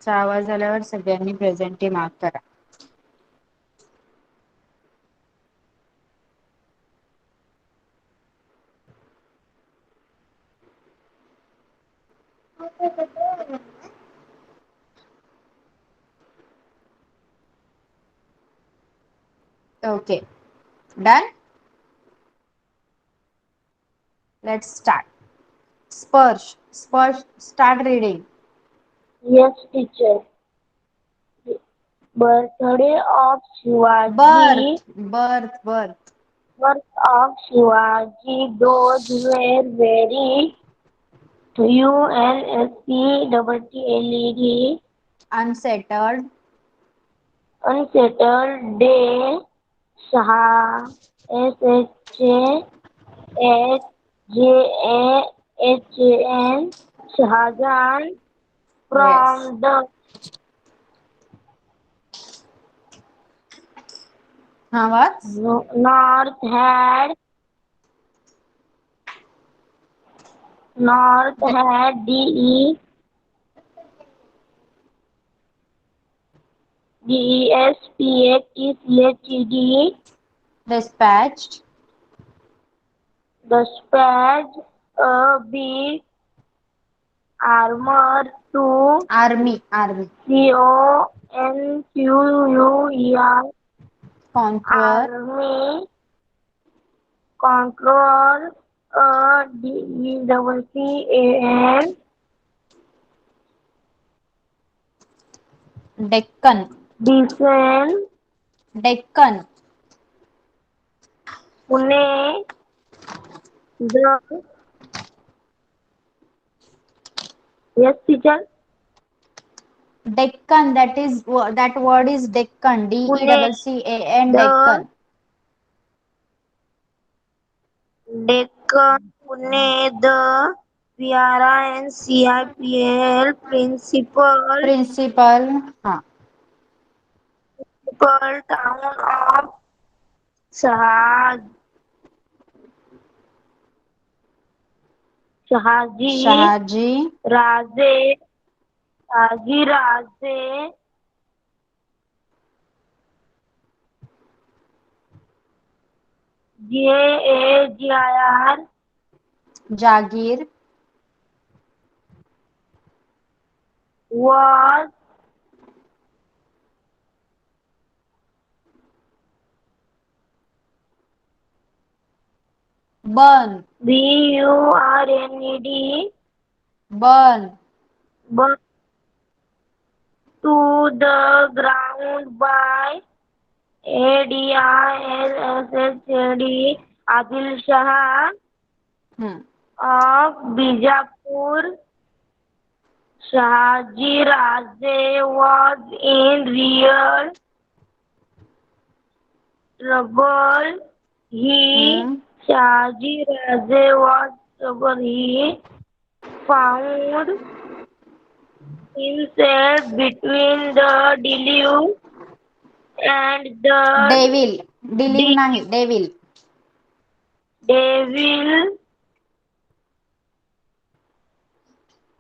चा आवाज आल्यावर सगळ्यांनी प्रेझेंटी मार्क करा. Okay, done. Let's start. Sparsh, Sparsh, start reading. Yes, teacher. Birthday of Shivaji. Birth. Birth of Shivaji. Those were very UNSCWTLED Unsettled. unsettled day. Shah SHAHJAHN Shahjahan Yes. from the What? north had DESPATCHED Dispatched. dispatched a big armor to Army. CONQUER Conquer. army control a DECCAN Deccan. descent Deccan. Pune the yes teacher Deccan. That word is Deccan. Pune DECCAN. the Deccan. Deccan Pune the PRINCIPL Principal. हाँ. principal town of Shahad Shahaji Shahaji. Raze Shahaji Raze JAGIR Jagir. was Burn. BURNED Burn. burned to the ground by ADILSHD Adil Shah Hmm. of Bijapur. Shahaji Raje was in real trouble. Hmm. Shahaji Raje was trouble. He found himself between the deluge and the Devil. Devil नाही. Devil. devil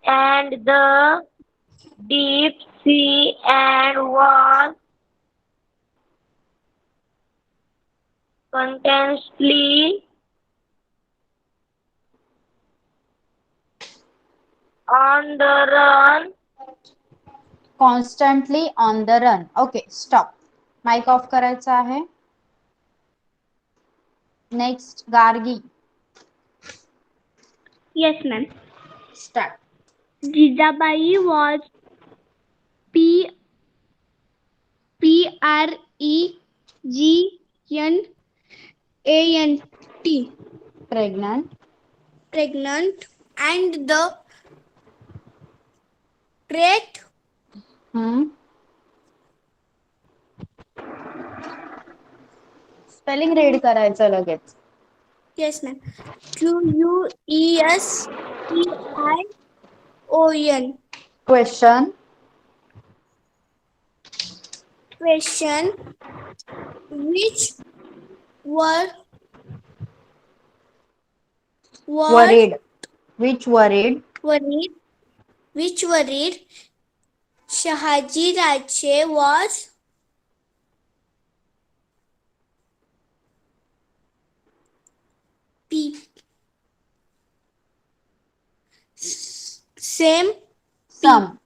and the deep sea and was constantly on the run. Constantly on the run. Okay, stop. Mic off करायचा आहे. Next, Gargi. Yes, ma'am. Start. Jijabai was P PREGNANT, Pregnant. pregnant, and the trait Hmm. Spelling read करायचं लगेच. yes, ma'am. QUESPION. Question. Question: which word Worried. Which worried? worried? Which worried Shahaji Raje was pe- same Some.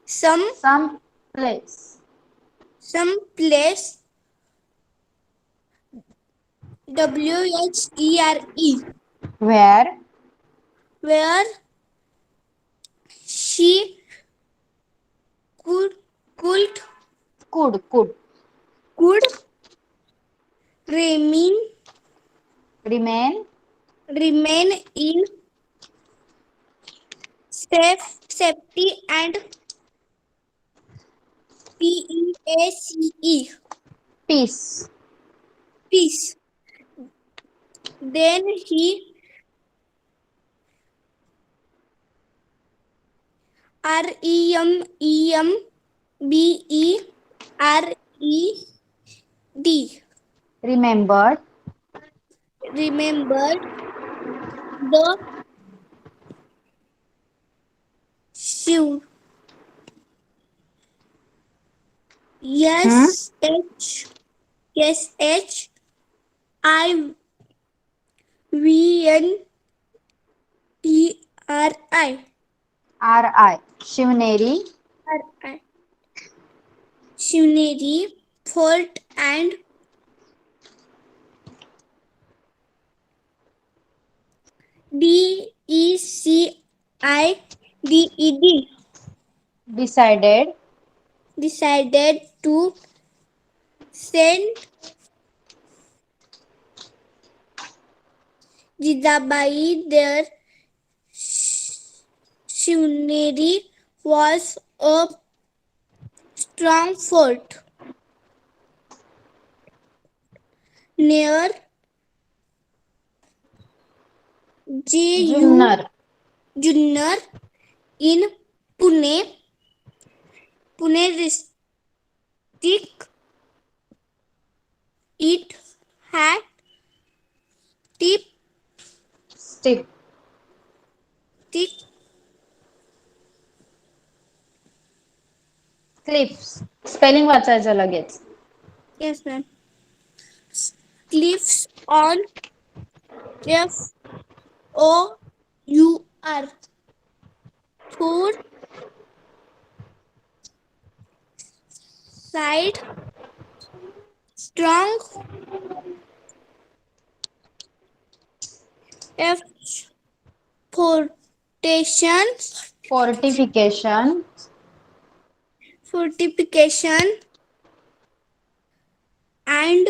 some Some place. place WHERE Where? where she could could Could. could remain Remain. in safety and PEACE Peace. peace. Then he REMEMBERED Remembered. remembered the Shiv. Hmm? SHIVNERI R.I. Shivneri. Shivneri Fort and DECIDED Decided. decided to send Jijabai there. Shivneri was a strong fort near Junnar. Junnar in Pune district. It had deep Stick. thick Cliffs. Spelling वाचायचं लगेच. yes ma'am cliffs on FOUR four side strong F fortifications Fortification. and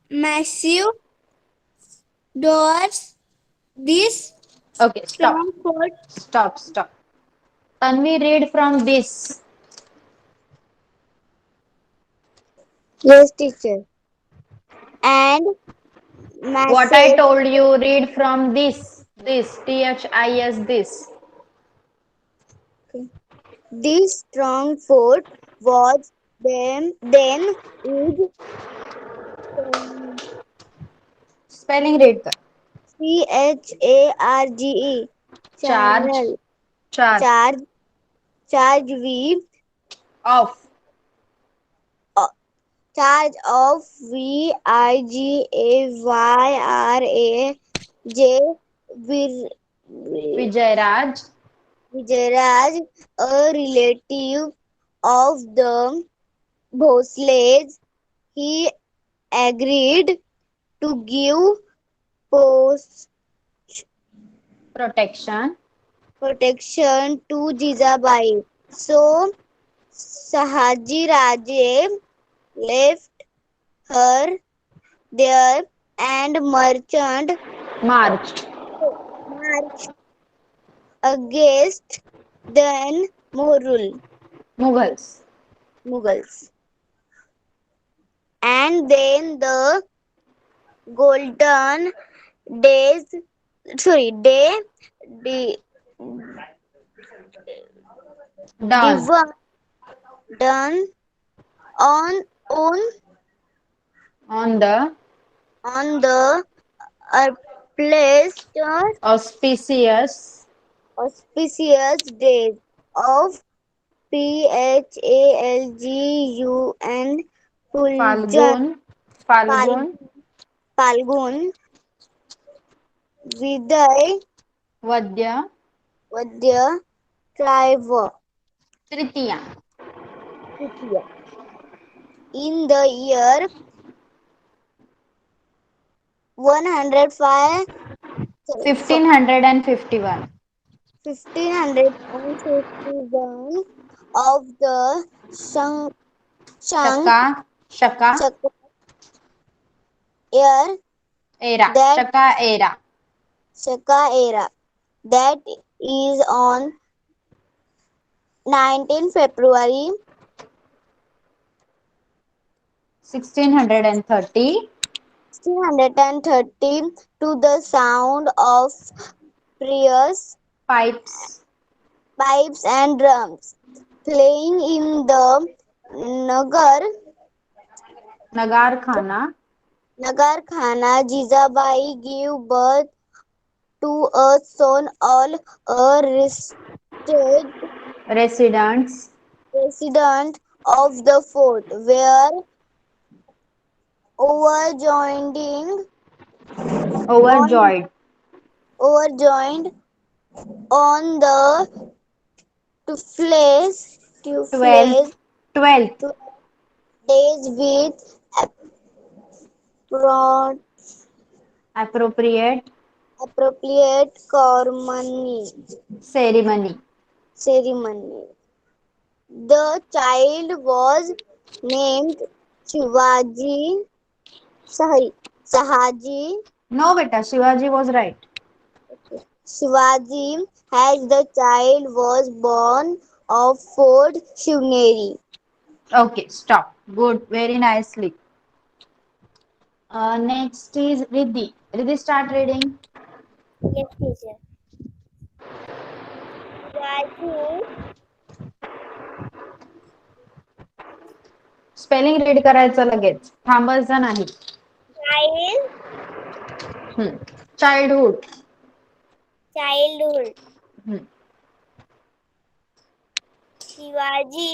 massive doors. This Okay, stop. strong fort Stop. Tanvi, read from this. Yes, teacher. And What I massive. told you, read from this. This. THIS. This. This strong fort was then with Spelling read कर. CHARGE Charge. channel Charge. charge with Off. uh, charge of VIGAYRAJ Vir, Vijay Vijayaraj, a relative of the Bhosles. He agreed to give post protection. protection to Jijabai. So Sahaji Raje left her there and Marched. marched against the Mughals. Mughals. And then the golden days, day, di, Done. done on On the on the earliest Auspicious. auspicious days of Phalgun, Fuljan, Falgun. Falgun. Fal- Falgun, Viday, Vadya. Vadya, Traiva, Tritiya. Tritiya. In the year 105, 1551. 1551 of the Shang Shaka. Shaka. Chakra year, Era. that Shaka era. Shaka era, that is on 19 February 1630. 1630 to the sound of prayers, Pipes. pipes and drums playing in the Nagar Khana. Nagar Khana. Jijabai gave birth to a son, all a Residents. resident of the fort, were overjoining on Overjoyed. overjoined on the to 12th. 12th. days with appro- Appropriate appropriate ceremony. ceremony. The child was named Shivaji Sahaji. No, beta. Shivaji was right. Shivaji, as the child was born of Fort Shivneri. Okay, stop. Good. Very nicely. Next is Riddhi. Riddhi, start reading. Yes, teacher. Shivaji spelling read करायचं लगेच, थांबायचं नाही. child childhood. childhood. Shivaji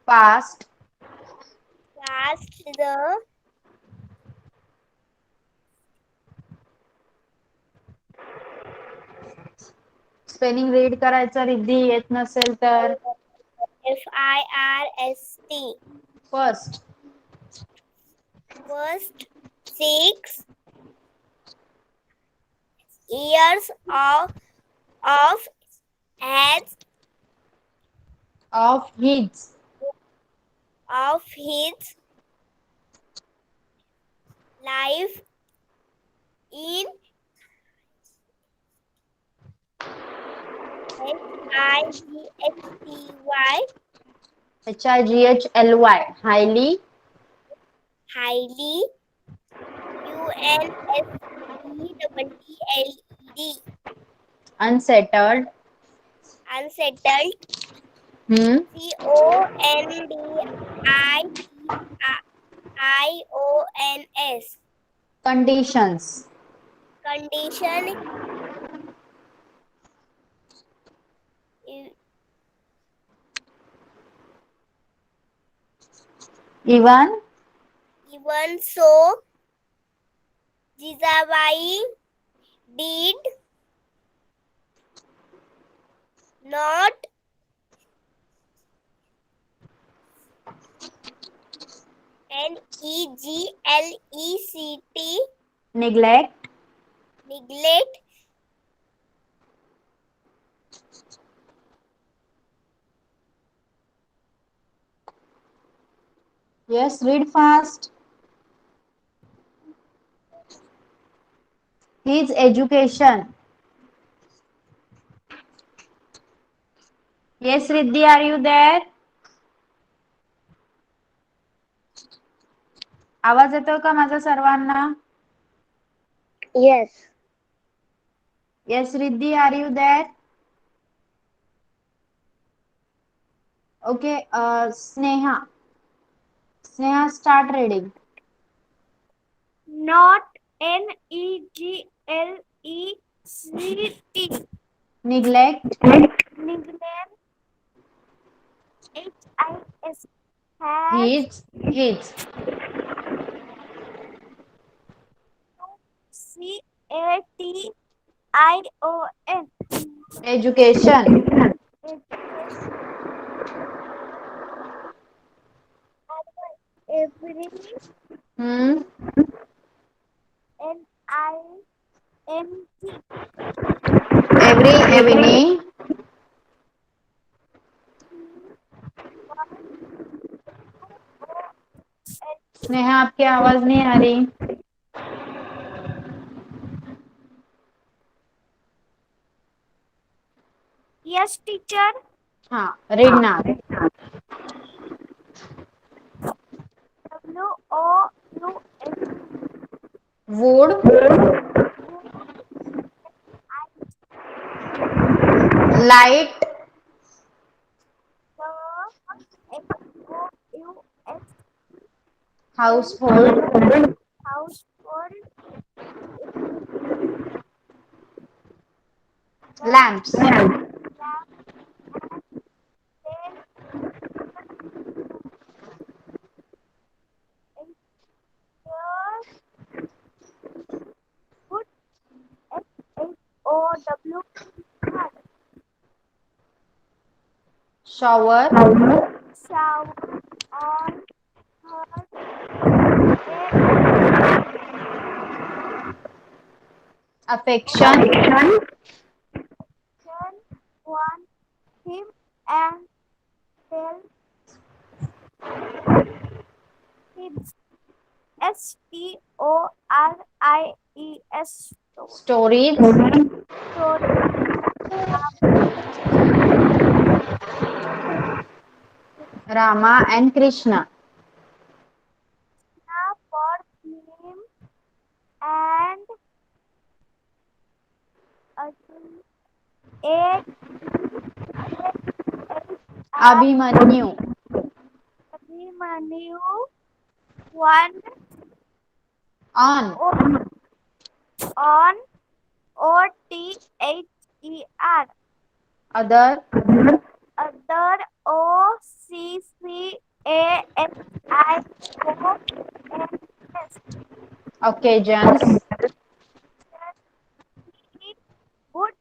Passed past. passed the spelling read करायचं रिद्धी, येत नसेल तर. FIRST first. first 6 years of as of his. of his life in HIGHTY HIGHLY. Highly. highly UNSETTLED unsettled. unsettled CONDITIONS conditions. condition even. even so Jijabai did not NEGLECT neglect. neglect Yes, read fast. His education. Yes, Riddhi, are you there? आवाज येतोय का माझा सर्वांना? yes Yes, Riddhi, are you there? Okay, Sneha. Sneha, start reading. Not Neglect. Neglect. Neglect. HIS. Has. His. CATION. Education. Every Hmm. NING. Every evening. Sneha, आपकी आवाज नहीं आ रही. Yes, teacher. हाँ, read now. WOUS. Wood. Light. Household. Household. Lamps. Put SHOW. Shower. Shower on her head. Affection. One him and tell him. STORIES. Stories. Story. Rama and Krishna. For him and eight Abhimanyu. Abhimanyu. One On. on OTHER. Other. Other OCCASIONS. Occasions. Would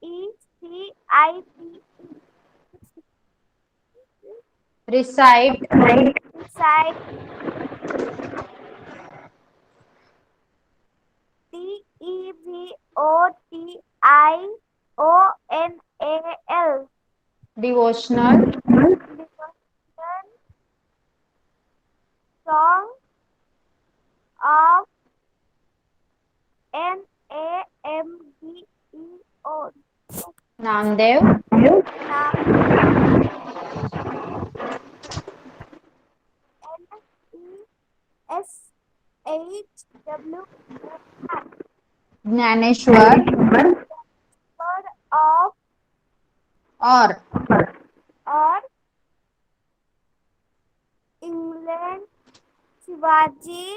RECITE. Recite. Recite. DEVOTIONAL. Devotional. Song of NAMDEO. Namdev. NESHW. Jnaneshwar. Word of Or. or England. Shivaji.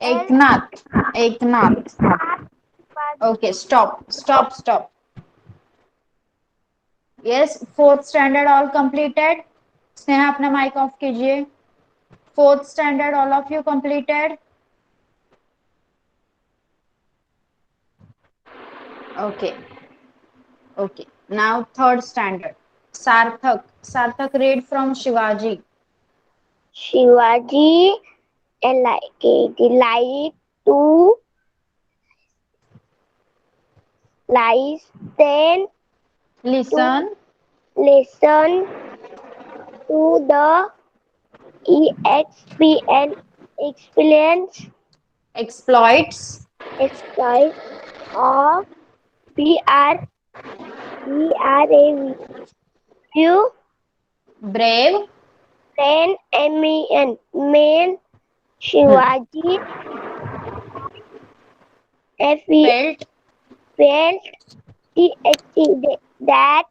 Eknath. Eknath. Okay, stop. Yes, fourth standard all completed. Sneha, अपना mic off कीजिए. Fourth standard all of you completed. Okay. Now third standard. Sarthak, read from Shivaji. Shivaji delighted to listen Listen. listen to the EXPN experience Exploits. exploit of BRAVU Brave. then main Shivaji Felt. felt that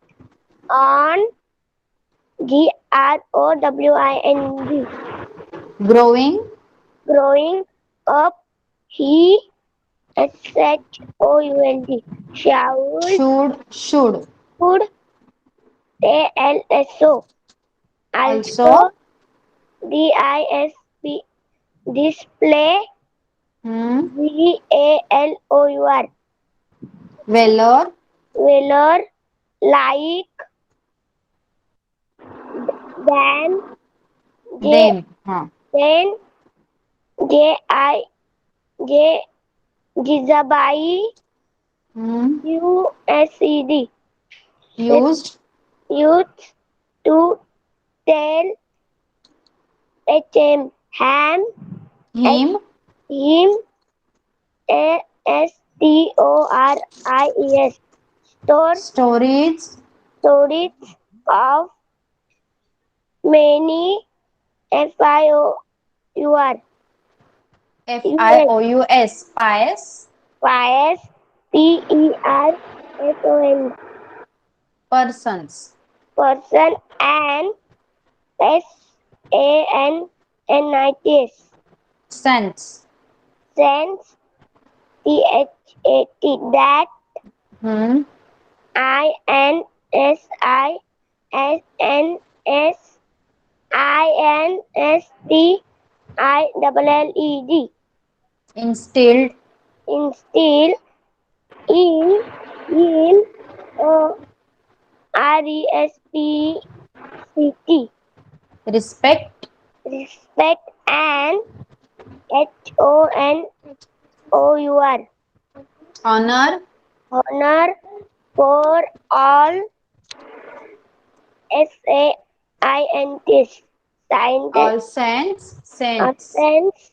on Growing. Growing. Growing up. He should. Should. Should. Also. Also. Also. Disp. Display. Hmm. Valor. Valor. Valor. Like. Than. J. Them. हाँ. Then. J. J. Jizabai. Hmm. Used. Used. Used to tell ham. Him. Him. Stories. Stories. Stories of many FIOUR. US. FIOUS. Pious. Fires. Person. Persons. Person and SANNITS. Sense. Sense. That. Hmm. INSINSINSTILLED. Instilled. Instill. In RESPCT. Respect. Respect and HONOUR. Honor. Honor for all SAINTs. Scientists. All saints. Saints. Offense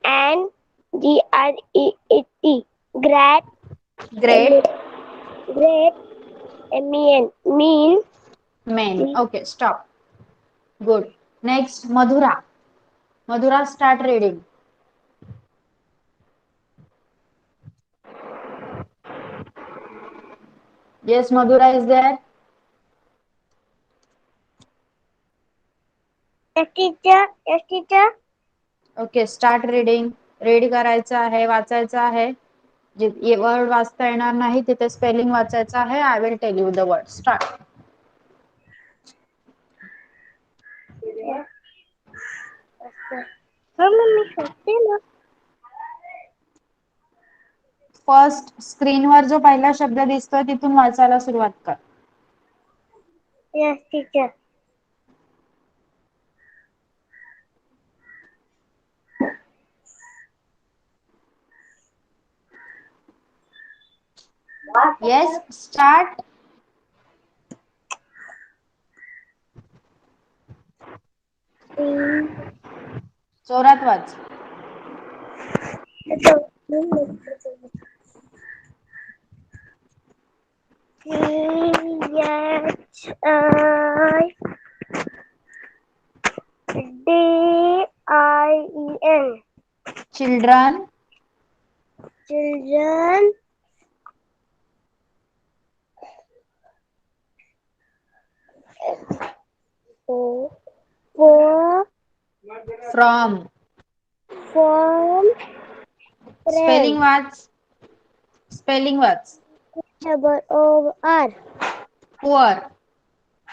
and GREAT. Great. Great. Great. Mean. Men. Okay, stop. Good. Next, Madhura. Madhura, start reading. Yes, Madhura is there. Yes, teacher. Yes, teacher. Okay, start reading. Read करायचं आहे, वाचायचं आहे. जे word वाचता येणार नाही तिथे spelling वाचायचं आहे. I will tell you the word. Start. Mummy करते ना. फर्स्ट स्क्रीनवर जो पहिला शब्द दिसतोय तिथून वाचायला सुरुवात कर. Yes, teacher. Yes, start. जोरात वाच. CHILDREN. Children. Children. For. From. From. Spelling वाच. स्पेलिंग वाच. R. Poor.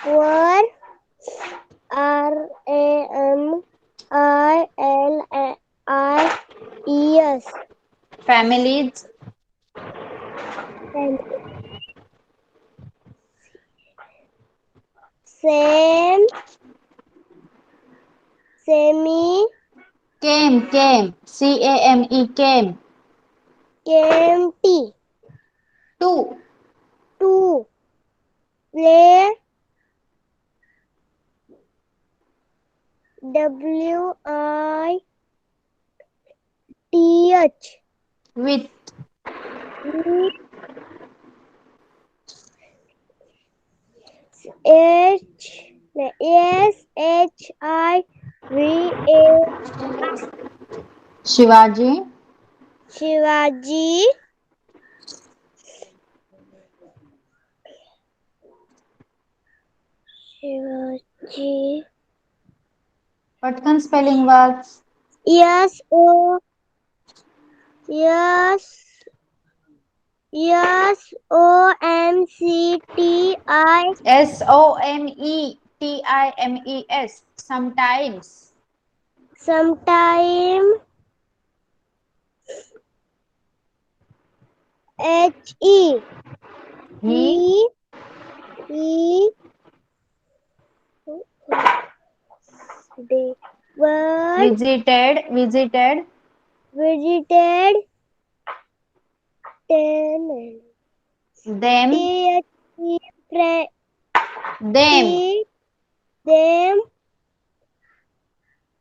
Poor. RAMILIES. Families. Same. Semi. Came. Came. CAME. Came. Empty. To. To. Play. WITH. With. SHIVA. Shivaji. Shivaji. G पटकन spelling वाच. S O SOMCTI SOMETIMES. Sometimes. sometime HE He he they word visited visited ten them T H them E them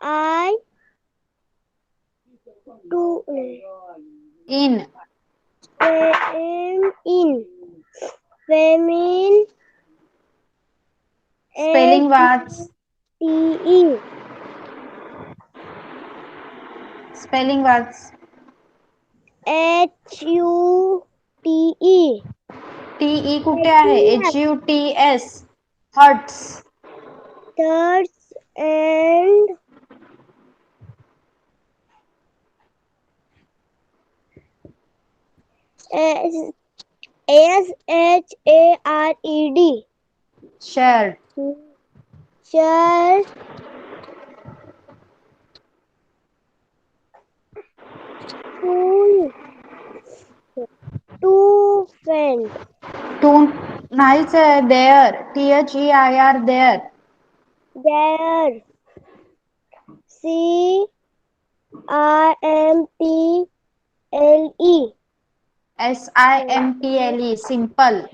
I to in in feminine spelling was HUTE spelling was HUTE TE कुठे आहे HUTS hurts thirds and SHARED shared share to friend to नाहीच आहे there THEIR there there CRMPLE SIMPLE simple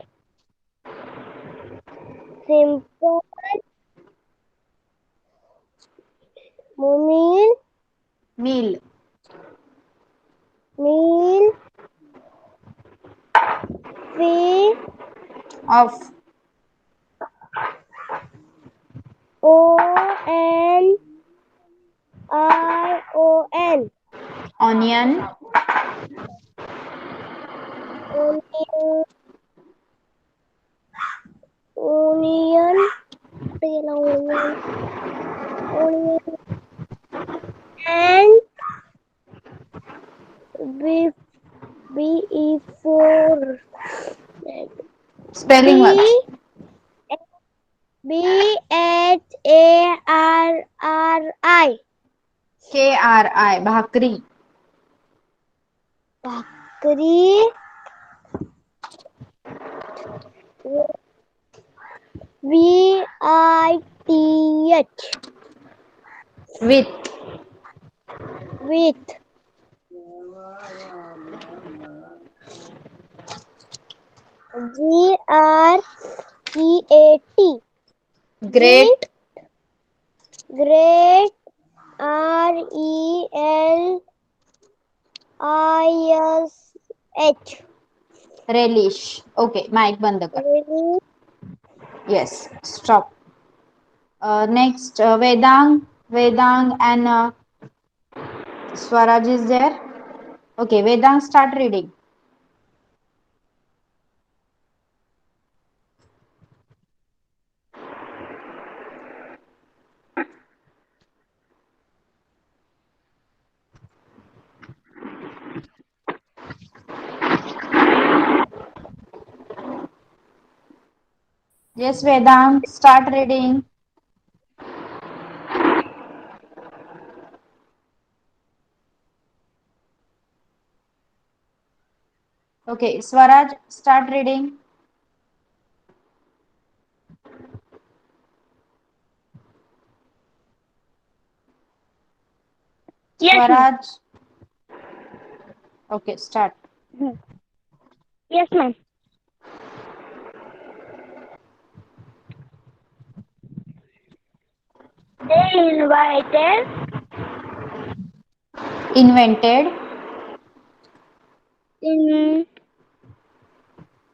simple meal meal fee of ONION onion onion onion onion and before spelling was B BHARRI KRI bhakri bhakri VITH with GREAT great great RELISH relish okay mic बंद कर yes stop next Vedang and Swaraj is there okay Vedang start reading yes Vedang start reading okay Swaraj start reading Swaraj okay start Yes, ma'am. They invented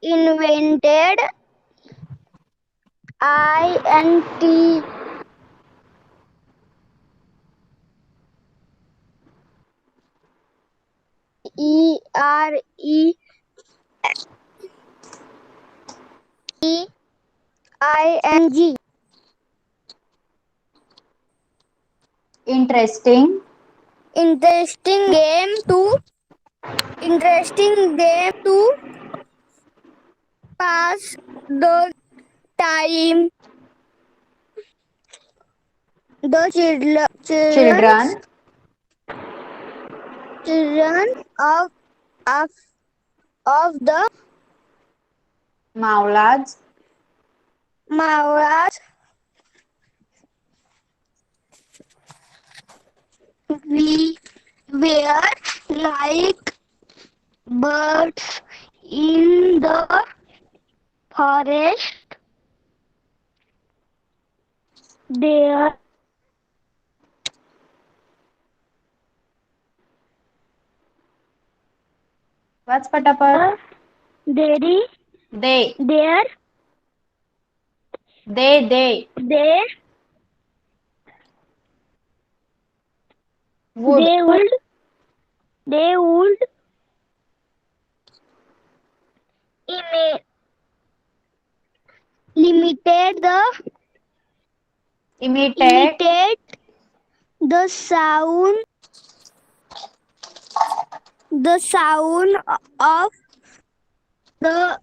invented INT EREING Interesting. Interesting game to pass the time. The Children. children of of the Maulas. Maharaj we were like birds in the forest. There What's patapat? there They. there They. they Would. they would limited Imitate. imitate the sound of the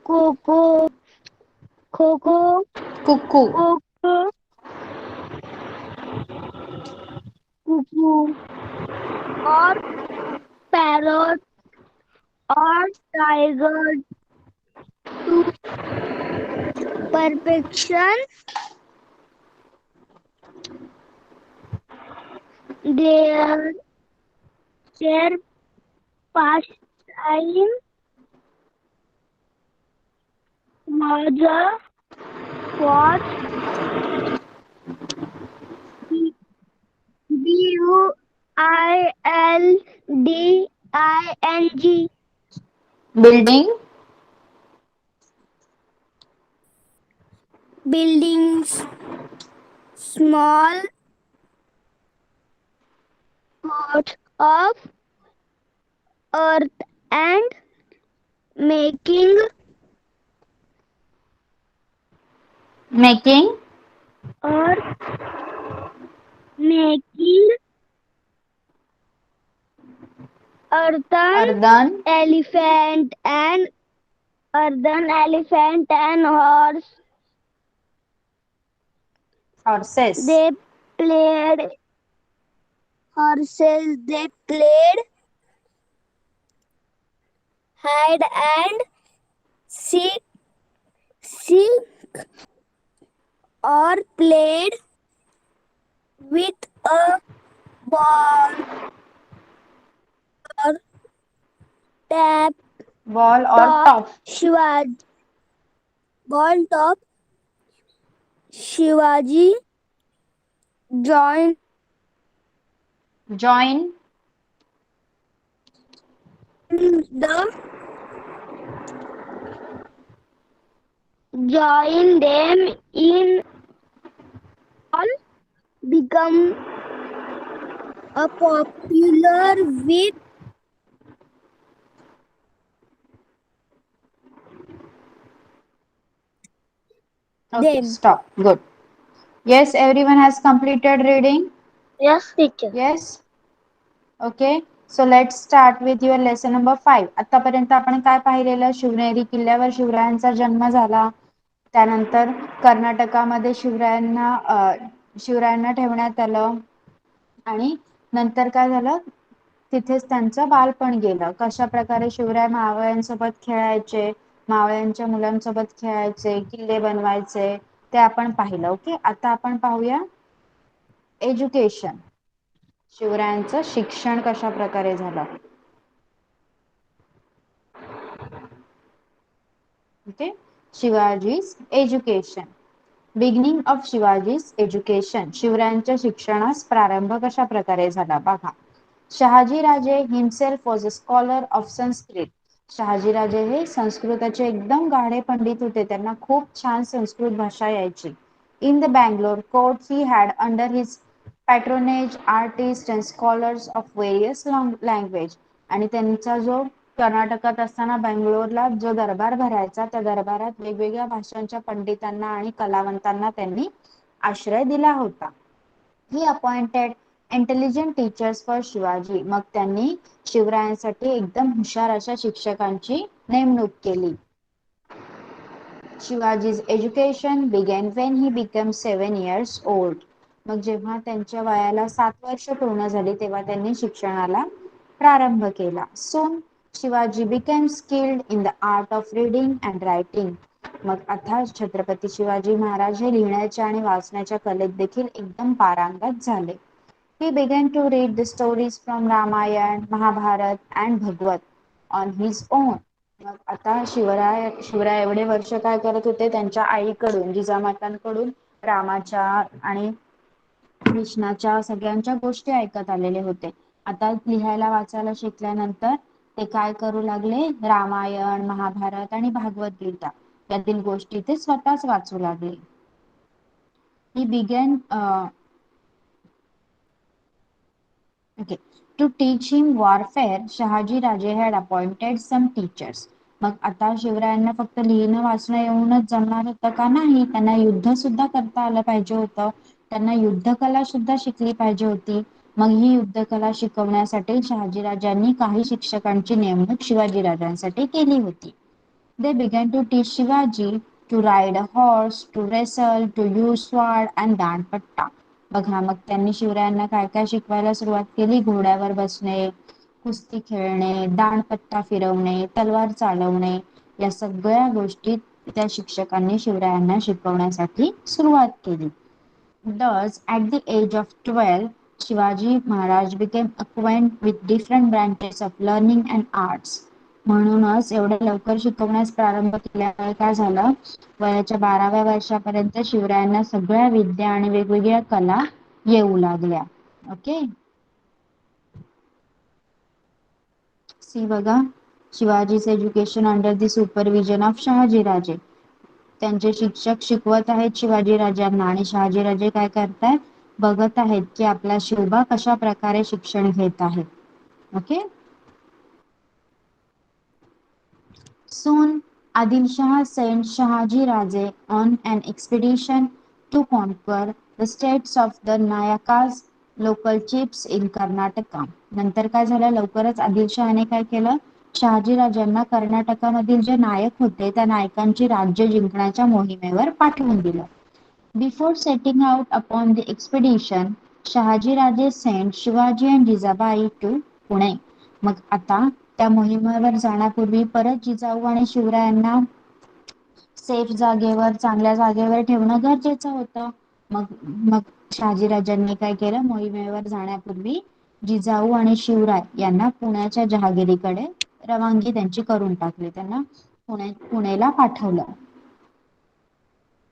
cocoa cocoa Cuckoo. cocoa cuckoo or parrot or tiger to perfection. Their their pastime was building Building. buildings small part of earth and making Making. earth making earthen Earthen. elephant and horse. Horses. They played horses. They played hide and seek or played with a ball or tap Ball or top top. Shivaji ball top Shivaji joined Join. the join them in all become a popular with Okay, them. stop. Good. Yes, everyone has completed reading. Yes, teacher. Yes. Okay so let's start with your lesson number 5. आतापर्यंत आपण काय पाहिलेलं शिवनेरी किल्ल्यावर शिवरायांचा जन्म झाला त्यानंतर कर्नाटकामध्ये शिवरायांना ठेवण्यात आलं आणि नंतर काय झालं तिथेच त्यांचं बालपण गेलं कशा प्रकारे शिवराय मावळ्यांसोबत खेळायचे मावळ्यांच्या मुलांसोबत खेळायचे किल्ले बनवायचे ते आपण पाहिलं ओके आता आपण पाहूया एज्युकेशन शिवरायांचं शिक्षण कशा प्रकारे झालं okay Shivaji's education beginning of Shivaji's education शिवरायांच्या शिक्षणास प्रारंभ कशा प्रकारे झाला बघा Shahajiraje himself was a scholar of Sanskrit Shahajiraje हे संस्कृताचे एकदम गाढे पंडित होते त्यांना खूप छान संस्कृत भाषा यायची in the Bangalore court he had under his patronage artist and scholars of various language आणि त्यांचा जो कर्नाटकात असताना बेंगलोरला जो दरबार भरायचा त्या दरबारात वेगवेगळ्या भाषांच्या पंडितांना आणि कलावंतांना त्यांनी आश्रय दिला होता he appointed intelligent teachers for Shivaji. मग त्यांनी शिवरायांसाठी एकदम हुशार अशा शिक्षकांची नेमणूक केली. शिवाजी's education began when he became 7 years old. मग जेव्हा त्यांच्या वयाला 7 वर्ष पूर्ण झाली तेव्हा त्यांनी शिक्षणाला प्रारंभ केला. Soon Shivaji became skilled in the art of reading and writing. मग आता छत्रपती शिवाजी महाराज हे लिहिण्याच्या आणि वाचण्याच्या कलेत देखील एकदम पारंगत झाले. He began to read the stories from Ramayan, Mahabharat and Bhagavad on his own. मग आता शिवराय एवढे वर्ष काय करत होते, त्यांच्या आईकडून जिजामातांकडून रामाच्या आणि कृष्णाच्या सगळ्यांच्या गोष्टी ऐकत आलेले होते. आता लिहायला वाचायला शिकल्यानंतर ते काय करू लागले, रामायण, महाभारत आणि भागवत गीता यातील गोष्टी ते स्वतःच वाचू लागले. He began to teach him warfare. Shahaji Raje had appointed some teachers. मग आता शिवरायांना फक्त लिहिणं वाचणं येऊनच जमणार होतं का? नाही, त्यांना युद्ध सुद्धा करता आलं पाहिजे होतं. त्यांना युद्धकला सुद्धा शिकली पाहिजे होती. मग ही युद्धकला शिकवण्यासाठी शहाजीराजांनी काही शिक्षकांची नेमणूक शिवाजीराजांसाठी केली होती. They began to teach Shivaji to ride a horse, to wrestle, to use sword and दांडपट्टा. बघा, मग त्यांनी शिवरायांना काय काय शिकवायला सुरुवात केली. घोड्यावर बसणे, कुस्ती खेळणे, दांडपट्टा फिरवणे, तलवार चालवणे या सगळ्या गोष्टी त्या शिक्षकांनी शिवरायांना शिकवण्यासाठी सुरुवात केली. Thus, at the age of 12, Shivaji Maharaj became acquainted with different branches of learning and arts. म्हणूनच एवढ्या लवकर शिकवण्यास प्रारंभ केल्यामुळे काय झालं, वयाच्या 12व्या वर्षापर्यंत शिवरायांना सगळ्या विद्या आणि वेगवेगळ्या कला येऊ लागल्या. ओके, सी बघा, Shivaji's education under the supervision of Shahaji Raje. त्यांचे शिक्षक शिकवत आहेत शिवाजी राजांना आणि शहाजी राजे काय करतायत, बघत आहेत की आपला शिवबा कशा प्रकारे शिक्षण घेत आहे. Okay, Soon Adil Shah sent Shahaji Raje on an expedition to conquer the states of the Nayakas, local chiefs in Karnataka. नंतर काय झालं, लवकरच आदिलशहाने काय केलं, शहाजी राजांना कर्नाटकामधील जे नायक होते त्या नायकांची राज्य जिंकण्याच्या मोहिमेवर पाठवून दिलं. Before setting out upon the expedition, Shahaji Raje sent Shivaji and Jizabai to Pune. मग आता त्या मोहिमेवर जाण्यापूर्वी परत जिजाऊ आणि शिवरायांना सेफ जागेवर, चांगल्या जागेवर ठेवणं गरजेचं होतं. मग मग शहाजी राजांनी काय केलं, मोहिमेवर जाण्यापूर्वी जिजाऊ आणि शिवराय यांना पुण्याच्या जहागिरीकडे रवानगी त्यांची करून टाकली. त्यांना पुणेला पाठवलं.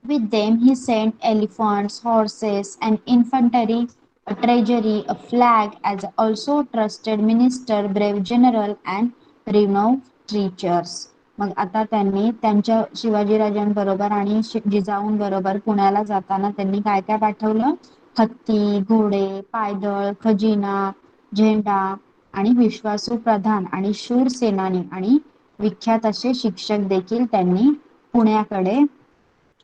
With them he sent elephants, horses and infantry, a treasury, a flag, as also trusted minister, brave general and renowned preachers. मग आता त्यांनी त्यांच्या शिवाजीराजांबरोबर आणि जिजाऊंबरोबर पुण्याला जाताना त्यांनी काय काय पाठवलं, हत्ती, घोडे, पायदळ, खजिना, झेंडा आणि विश्वासू प्रधान आणि शूर सेनानी आणि विख्यात असे शिक्षक देखील त्यांनी पुण्याकडे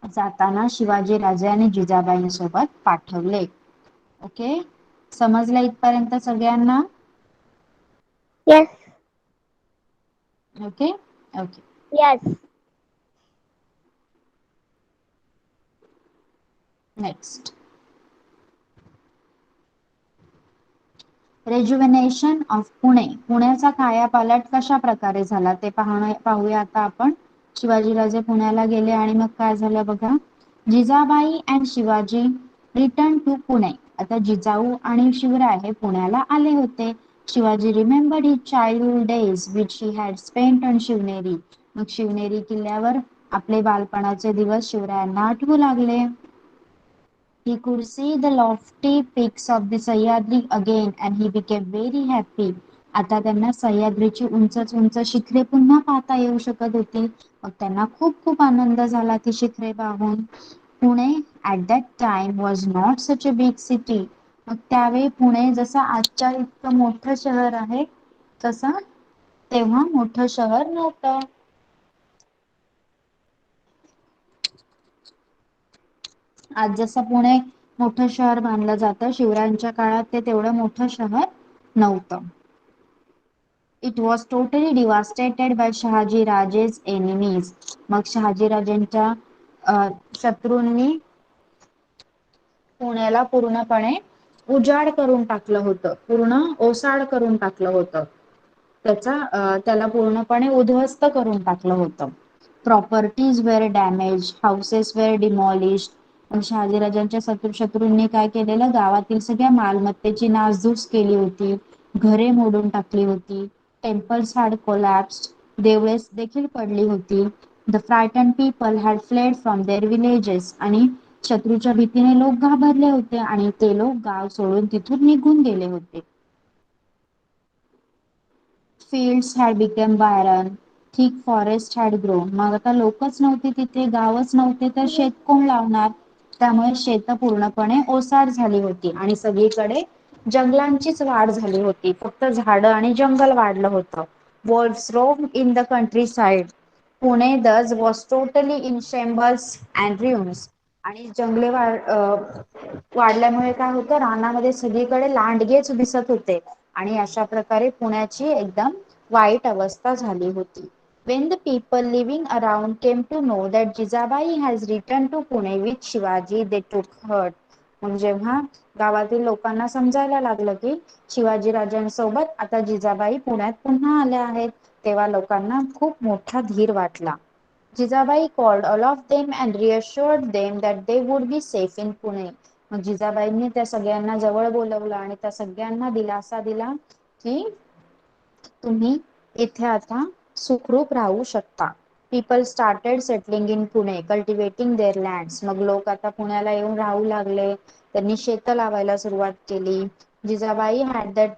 जाताना शिवाजी राजे आणि जिजाबाईंसोबत पाठवले. ओके, समजलं इथपर्यंत सगळ्यांना? Yes. Okay okay, Yes. Next, rejuvenation of Pune. पुण्याचा कायापालट कशा प्रकारे झाला ते पाहूया आता आपण. शिवाजीराजे पुण्याला गेले आणि मग काय झालं बघा, Jijabai and Shivaji return to Pune. आता जिजाऊ आणि शिवराय हे पुण्याला आले होते. Shivaji remembered his childhood days which he had spent on Shivneri. मग शिवनेरी किल्ल्यावर आपले बालपणाचे दिवस शिवरायांना आठवू लागले. He could see the lofty peaks of the Sahyadri again and he became very happy. आता त्यांना सह्याद्रीची उंच उंच शिखरे पुन्हा पाहता येऊ शकत होती. मग त्यांना खूप खूप आनंद झाला ती शिखरे पाहून. Pune at that time was not such a big city. मग त्यावेळी पुणे जसं आजच्या इतकं मोठं शहर आहे तसं तेव्हा मोठं शहर नव्हतं. आज जसं पुणे मोठं शहर मानलं जातं. शिवरायांच्या काळात ते तेवढं मोठं शहर नव्हतं. It was totally devastated by Shahaji Raje's enemies. मग शहाजी राजांच्या शत्रूंनी पुण्याला पूर्णपणे उजाड करून टाकलं होतं, पूर्ण ओसाड करून टाकलं होतं. त्याला पूर्णपणे उद्ध्वस्त करून टाकलं होतं. Properties were damage, houses were demolished. शहाजीराजांच्या शत्रूंनी काय केलेलं, गावातील सगळ्या मालमत्तेची नासधूस केली होती, घरे मोडून टाकली होती. टेम्पल्स हॅड कोलॅप्स्ड, देवळे देखील पडली होती. The frightened people had fled from their villages, आणि शत्रूच्या भीतीने लोक घाबरले होते आणि ते लोक गाव सोडून तिथून निघून गेले होते. Fields had become barren, thick forest had grown. मग आता लोकच नव्हते तिथे, गावच नव्हते, तर शेत कोण लावणार? त्यामुळे शेत पूर्णपणे ओसाड झाली होती आणि सगळीकडे जंगलांचीच वाढ झाली होती. फक्त झाडं आणि जंगल वाढलं होतं. Wolves roamed in the countryside. Pune thus was totally in shambles and ruins. आणि जंगले वाढल्यामुळे काय होतं, रानामध्ये सगळीकडे लांडगेच दिसत होते आणि अशा प्रकारे पुण्याची एकदम वाईट अवस्था झाली होती. When the people living around came to know that Jijabai has returned to Pune with Shivaji, they took heart. मग जेव्हा गावातील लोकांना समजायला लागलं की शिवाजी राजांसोबत आता जिजाबाई पुण्यात पुन्हा आल्या आहेत, तेव्हा लोकांना खूप मोठा धीर वाटला. Jijabai called all of them and reassured them that they would be safe in Pune. मग जिजाबाईंनी त्या सगळ्यांना जवळ बोलवलं आणि त्या सगळ्यांना दिलासा दिला की तुम्ही इथे आता सुखरूप राहू शकता. People started settling in Pune, cultivating their lands. मग लोक आता पुण्याला येऊन राहू लागले, त्यांनी शेत लावायला सुरुवात केली. Jijabai had that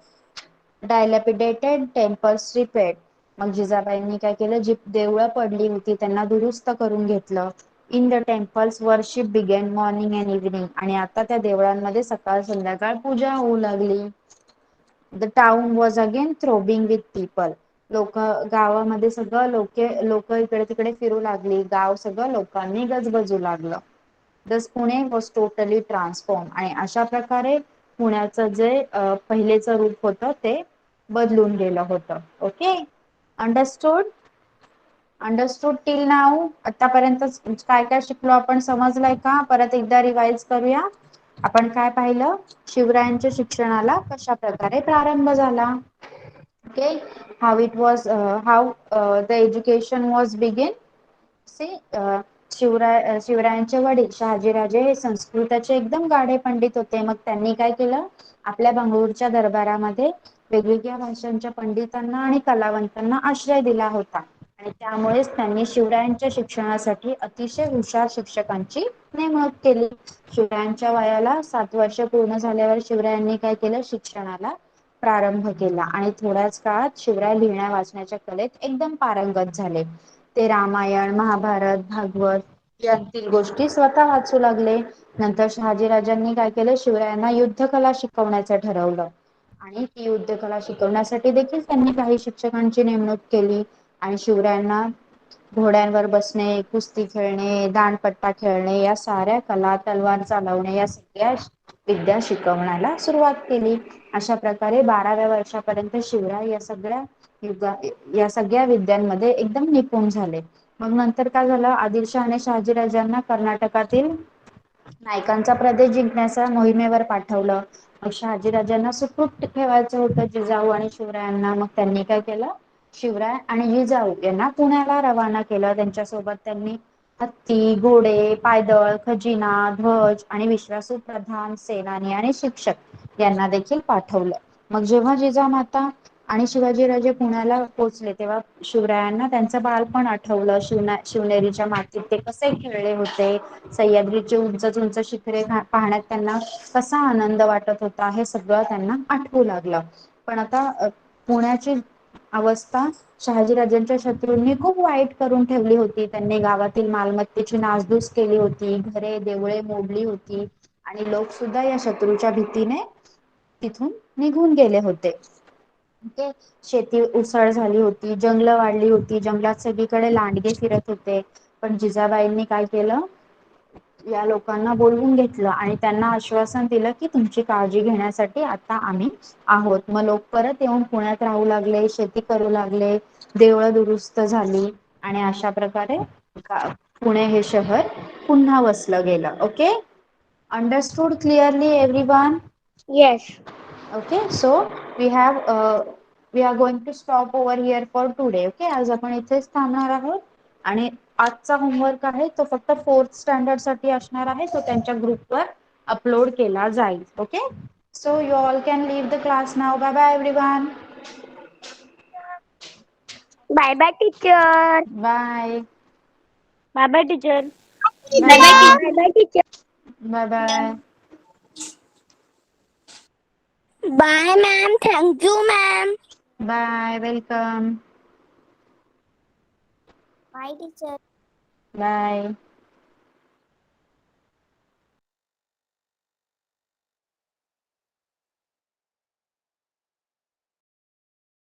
dilapidated temples repaired. मग जिजाबाईंनी काय केलं, जी देवळं पडली होती त्यांना दुरुस्त करून घेतलं. In the temples worship began morning and evening. आणि आता त्या देवळांमध्ये सकाळ संध्याकाळ पूजा होऊ लागली. The town was again throbbing with people. गावामध्ये सगळं लोक इकडे तिकडे फिरू लागली, गाव सगळं लोकांनी गजबजू लागलं. दस पुणे वॉज टोटली ट्रान्सफॉर्म. आणि अशा प्रकारे पुण्याचं जे पहिलेचं रूप होतं ते बदलून गेलं होतं. Okay, understood? अंडरस्टूड टिल नाऊ? आतापर्यंत काय काय शिकलो आपण समजलंय का? परत एकदा रिवाइज करूया. आपण काय पाहिलं, शिवरायांच्या शिक्षणाला कशा प्रकारे प्रारंभ झाला. Okay, how it was, how the education was begin. शिवरायांचे वडील शहाजीराजे हे संस्कृताचे एकदम गाढे पंडित होते. मग त्यांनी काय केलं, आपल्या बंगळूरच्या दरबारामध्ये वेगवेगळ्या भाषांच्या पंडितांना आणि कलावंतांना आश्रय दिला होता आणि त्यामुळेच त्यांनी शिवरायांच्या शिक्षणासाठी अतिशय हुशार शिक्षकांची नेमणूक केली. शिवरायांच्या वयाला 7 वर्ष पूर्ण झाल्यावर शिवरायांनी काय केलं, शिक्षणाला प्रारंभ केला आणि थोड्याच काळात शिवराय लिहिण्या वाचण्याच्या कलेत एकदम पारंगत झाले. ते रामायण, महाभारत, भागवत यातील गोष्टी स्वतः वाचू लागले. नंतर शहाजीराजांनी काय केलं, शिवरायांना युद्धकला शिकवण्याचं ठरवलं आणि ती युद्धकला शिकवण्यासाठी देखील त्यांनी काही शिक्षकांची नेमणूक केली. आणि शिवरायांना घोड्यांवर बसणे, कुस्ती खेळणे, दांडपट्टा खेळणे या साऱ्या कला, तलवार चालवणे या सगळ्या विद्या शिकवण्याला सुरुवात केली. अशा प्रकारे 12व्या वर्षापर्यंत शिवराय या सगळ्या विद्यांमध्ये एकदम निपुण झाले. मग नंतर काय झालं, आदिलशहाने शहाजीराजांना कर्नाटकातील नायकांचा प्रदेश जिंकण्याच्या मोहिमेवर पाठवलं. मग शहाजीराजांना सुखरूप ठेवायचं होतं जिजाऊ आणि शिवरायांना. मग त्यांनी काय केलं, शिवराय आणि जिजाऊ यांना पुण्याला रवाना केलं. त्यांच्यासोबत त्यांनी हत्ती, घोडे, पायदळ, खजिना, ध्वज आणि विश्वासू प्रधान, सेनानी आणि शिक्षक यांना देखील पाठवलं. मग जेव्हा जिजामाता आणि शिवाजीराजे पुण्याला पोहोचले तेव्हा शिवरायांना त्यांचं बालपण आठवलं. शिवनेरीच्या मातीत ते कसे खेळले होते, सह्याद्रीची उंच उंच शिखरे पाहण्यात त्यांना कसा आनंद वाटत होता, हे सगळं त्यांना आठवू लागलं. पण आता पुण्याची अवस्था शहाजीराजांच्या शत्रूंनी खूप वाईट करून ठेवली होती. त्यांनी गावातील मालमत्तेची नासधूस केली होती, घरे देवळे मोडली होती आणि लोक सुद्धा या शत्रूच्या भीतीने तिथून निघून गेले होते. ओके, शेती उसाळ झाली होती, जंगलं वाढली होती, जंगलात सगळीकडे लांडगे फिरत होते. पण जिजाबाईंनी काय केलं, या लोकांना बोलवून घेतलं आणि त्यांना आश्वासन दिलं की तुमची काळजी घेण्यासाठी आता आम्ही आहोत. मग लोक परत येऊन पुण्यात राहू लागले, शेती करू लागले, देवळं दुरुस्त झाली आणि अशा प्रकारे पुणे हे शहर पुन्हा वसलं गेलं. Okay, understood clearly everyone? Yes. Okay, so we are going to stop over here for today. Okay, आज आपण इथेच थांबणार आहोत आणि आजचा होमवर्क आहे तो फक्त 4th स्टँडर्ड साठी असणार आहे, तो त्यांच्या ग्रुपवर अपलोड केला जाईल. Okay, so you all can leave the class now. Bye bye everyone. Bye bye, teacher. Bye Bye bye, teacher. Bye bye Bye bye, teacher. Bye bye. Bye, ma'am. Thank you, ma'am. Bye, welcome. Bye, teacher. Bye.